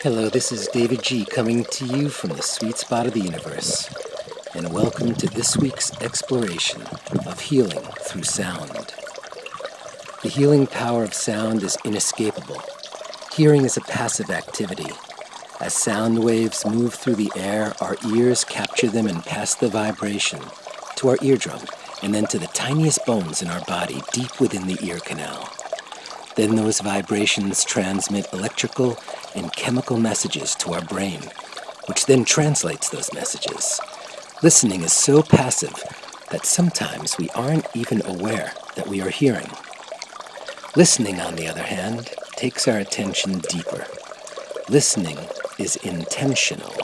Hello, this is davidji coming to you from the sweet spot of the universe, and welcome to this week's exploration of healing through sound. The healing power of sound is inescapable. Hearing is a passive activity. As sound waves move through the air, our ears capture them and pass the vibration to our eardrum, and then to the tiniest bones in our body deep within the ear canal. Then those vibrations transmit electrical and chemical messages to our brain, which then translates those messages. Listening is so passive that sometimes we aren't even aware that we are hearing. Listening, on the other hand, takes our attention deeper. Listening is intentional.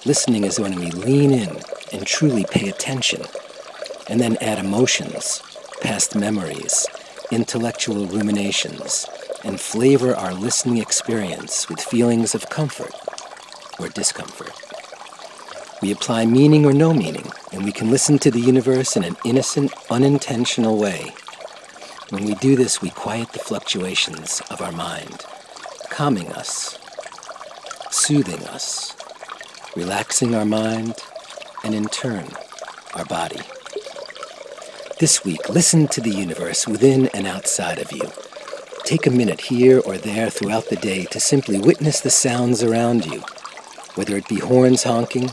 Listening is when we lean in and truly pay attention, and then add emotions, past memories, intellectual ruminations, and flavor our listening experience with feelings of comfort or discomfort. We apply meaning or no meaning, and we can listen to the universe in an innocent, unintentional way. When we do this, we quiet the fluctuations of our mind, calming us, soothing us, relaxing our mind, and in turn, our body. This week, listen to the universe within and outside of you. Take a minute here or there throughout the day to simply witness the sounds around you, whether it be horns honking,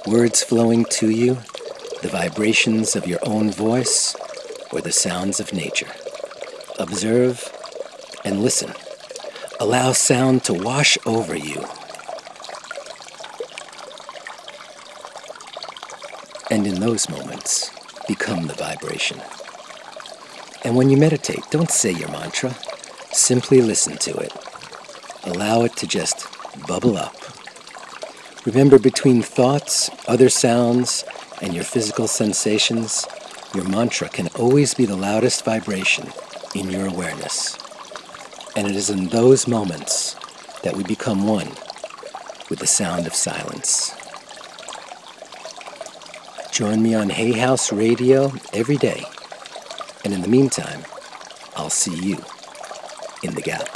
words flowing to you, the vibrations of your own voice, or the sounds of nature. Observe and listen. Allow sound to wash over you. And in those moments, become the vibration. And when you meditate, don't say your mantra. Simply listen to it. Allow it to just bubble up. Remember, between thoughts, other sounds, and your physical sensations, your mantra can always be the loudest vibration in your awareness. And it is in those moments that we become one with the sound of silence. Join me on Hay House Radio every day. And in the meantime, I'll see you in the gap.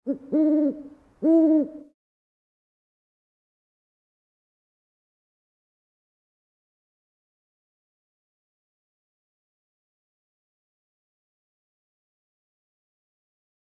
Mm-hmm.